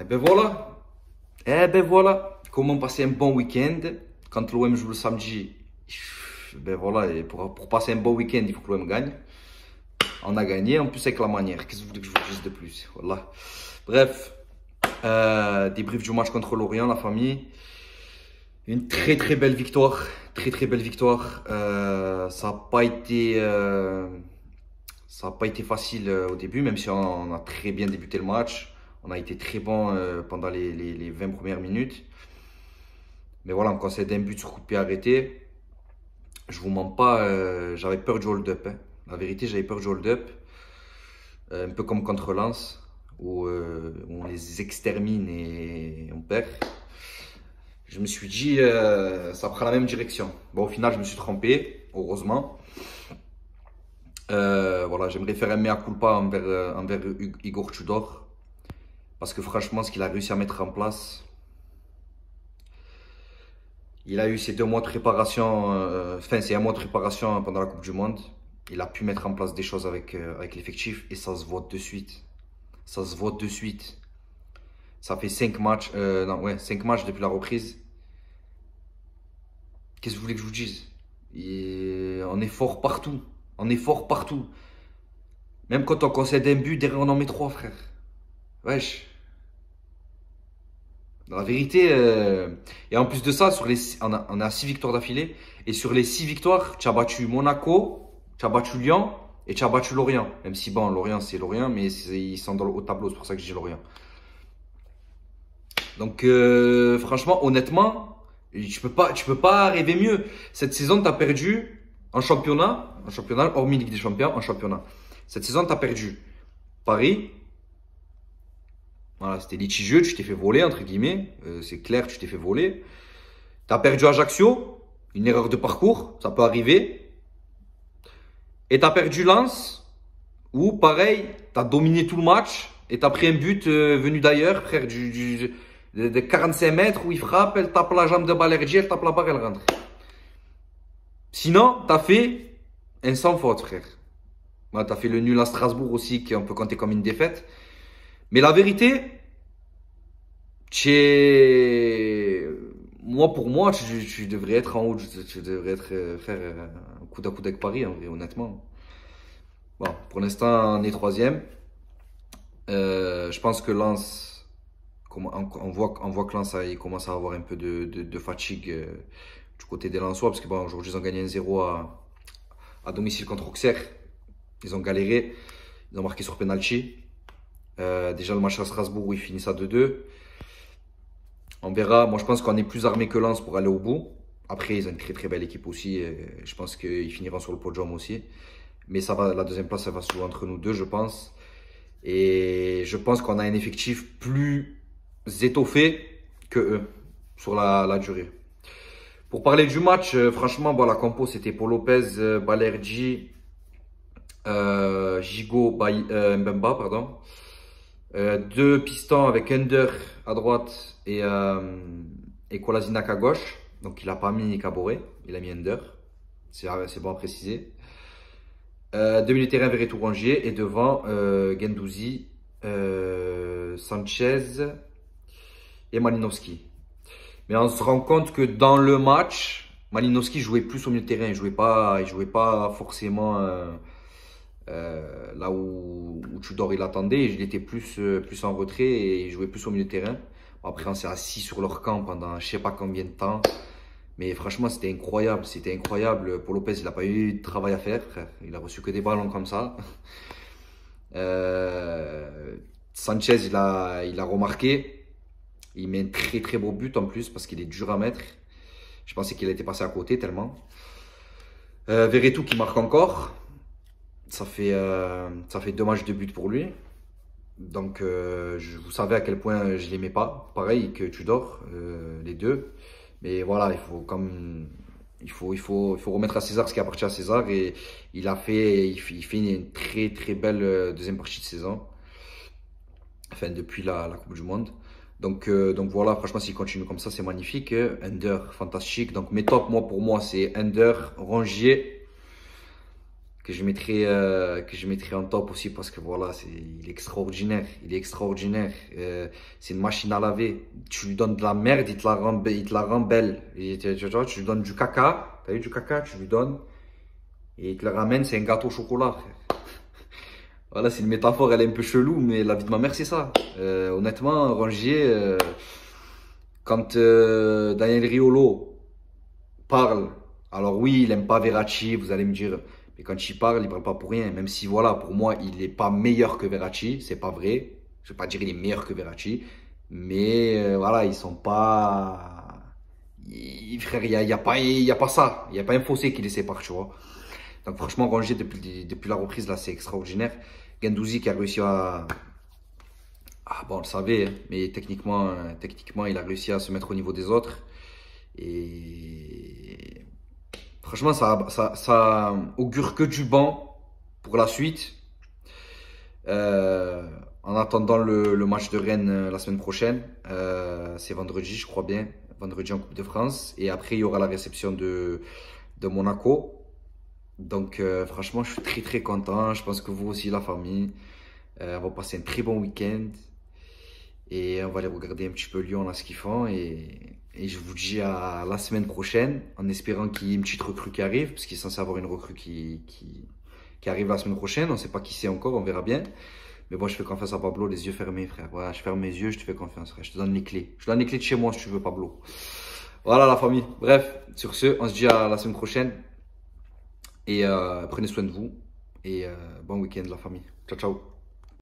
Et ben voilà. Et ben voilà. Comment passer un bon week-end quand l'OM joue le samedi. Ben voilà, et pour passer un bon week-end, il faut que l'OM gagne. On a gagné, en plus avec la manière. Qu'est-ce que vous voulez que je vous dise de plus? Voilà. Bref, débrief du match contre Lorient, la famille. Une très très belle victoire. Très très belle victoire. Ça n'a pas été, facile au début, même si on a très bien débuté le match. On a été très bon pendant les 20 premières minutes. Mais voilà, on concède un but sur coup de pied arrêté. Je vous mens pas, j'avais peur du hold-up. Hein. La vérité, j'avais peur du hold-up. Un peu comme contre Lens, où on les extermine et on perd. Je me suis dit, ça prend la même direction. Bon, au final, je me suis trompé, heureusement. Voilà, j'aimerais faire un mea culpa envers Igor Tudor. Parce que franchement, ce qu'il a réussi à mettre en place, il a eu ces 2 mois de préparation, c'est un mois de préparation pendant la Coupe du Monde. Il a pu mettre en place des choses avec l'effectif et ça se voit de suite. Ça se voit de suite. Ça fait 5 matchs, 5 matchs depuis la reprise. Qu'est-ce que vous voulez que je vous dise? On est fort partout. On est fort partout. Même quand on concède un but, derrière on en met 3, frère. Wesh. La vérité, et en plus de ça, on a 6 victoires d'affilée. Et sur les 6 victoires, tu as battu Monaco, tu as battu Lyon et tu as battu Lorient. Même si, bon, Lorient, c'est Lorient, mais ils sont dans le haut tableau, c'est pour ça que je dis Lorient. Donc, franchement, honnêtement, tu peux pas rêver mieux. Cette saison, tu as perdu en championnat, hormis Ligue des Champions, en championnat. Cette saison, tu as perdu Paris. Voilà, c'était litigieux, tu t'es fait voler, entre guillemets. C'est clair, tu t'es fait voler. Tu as perdu Ajaccio, une erreur de parcours, ça peut arriver. Et tu as perdu Lens, où, pareil, tu as dominé tout le match et tu as pris un but venu d'ailleurs, frère, de 45 mètres, où il frappe, elle tape la jambe de Balerdi, elle tape la barre, elle rentre. Sinon, tu as fait un sans faute, frère. Ouais, tu as fait le nul à Strasbourg aussi, qu'on peut compter comme une défaite. Mais la vérité, pour moi, tu devrais être en haut, tu devrais être, faire un coude à coude avec Paris, en vrai, honnêtement. Bon, pour l'instant, on est 3e. Je pense que Lens, on voit que Lens il commence à avoir un peu de fatigue du côté des Lensois, parce que bon, aujourd'hui, ils ont gagné 1-0 à domicile contre Auxerre. Ils ont galéré, ils ont marqué sur penalty. Déjà le match à Strasbourg où ils finissent à 2-2. On verra. Moi je pense qu'on est plus armé que Lens pour aller au bout. Après ils ont une très très belle équipe aussi. Je pense qu'ils finiront sur le podium aussi. Mais ça va, la 2e place ça va se jouer entre nous deux je pense. Et je pense qu'on a un effectif plus étoffé que eux sur la durée. Pour parler du match, franchement bon, la compo c'était Paul Lopez, Balerdi, Gigot, Mbemba pardon. 2 pistons avec Under à droite et Kolasinac à gauche. Donc il n'a pas mis Caboret, il a mis Under. C'est bon à préciser. 2 milieux de terrain Verret Tourangier et devant Guendouzi, Sanchez et Malinowski. Mais on se rend compte que dans le match, Malinowski jouait plus au milieu de terrain. Il jouait pas forcément là où Tudor il attendait, il était plus en retrait et il jouait plus au milieu de terrain. Après on s'est assis sur leur camp pendant je sais pas combien de temps, mais franchement c'était incroyable. Paul Lopez il n'a pas eu de travail à faire, frère. Il a reçu que des ballons comme ça. Sanchez il a remarqué, il met un très très beau but en plus parce qu'il est dur à mettre. Je pensais qu'il était passé à côté tellement. Verretou qui marque encore. Ça fait 2 matchs de but pour lui. Donc, vous savez à quel point je ne l'aimais pas. Pareil que Tudor, les deux. Mais voilà, il faut remettre à César ce qui appartient à César. Et il fait une très très belle 2e partie de saison. Enfin, depuis la Coupe du Monde. Donc voilà, franchement, s'il continue comme ça, c'est magnifique. Under, fantastique. Donc mes tops, pour moi, c'est Under, Rongier, que je mettrai en top aussi parce que voilà, il est extraordinaire. Il est extraordinaire. C'est une machine à laver. Tu lui donnes de la merde, il te la rend belle. Et tu vois, tu lui donnes du caca. T'as eu du caca, tu lui donnes. Et il te le ramène, c'est un gâteau au chocolat, frère. Voilà, c'est une métaphore, elle est un peu chelou, mais la vie de ma mère, c'est ça. Honnêtement, Rongier, quand Daniel Riolo parle, alors oui, il aime pas Verratti, vous allez me dire, mais quand il parle pas pour rien. Même si, voilà, pour moi, il n'est pas meilleur que Verratti, c'est pas vrai. Je vais pas dire qu'il est meilleur que Verratti, mais voilà, ils sont pas. Frère, il y a pas ça. Il y a pas un fossé qui les sépare, tu vois. Donc, franchement, Rongier, depuis la reprise, là, c'est extraordinaire. Gendouzi qui a réussi à. Ah, bon, on le savait, hein, mais techniquement, il a réussi à se mettre au niveau des autres. Et franchement, ça augure que du bon pour la suite. En attendant le match de Rennes la semaine prochaine, c'est vendredi, je crois bien, vendredi en Coupe de France. Et après, il y aura la réception de Monaco. Donc, franchement, je suis très très content. Je pense que vous aussi, la famille, on va passer un très bon week-end. Et on va aller regarder un petit peu Lyon, là, ce qu'ils font. Et je vous dis à la semaine prochaine, en espérant qu'il y ait une petite recrue qui arrive, parce qu'il est censé avoir une recrue qui arrive la semaine prochaine. On ne sait pas qui c'est encore, on verra bien. Mais bon, je fais confiance à Pablo, les yeux fermés, frère. Ouais, je ferme mes yeux, je te fais confiance, frère. Je te donne les clés. Je te donne les clés de chez moi, si tu veux, Pablo. Voilà, la famille. Bref, sur ce, on se dit à la semaine prochaine. Et prenez soin de vous. Et bon week-end, la famille. Ciao, ciao.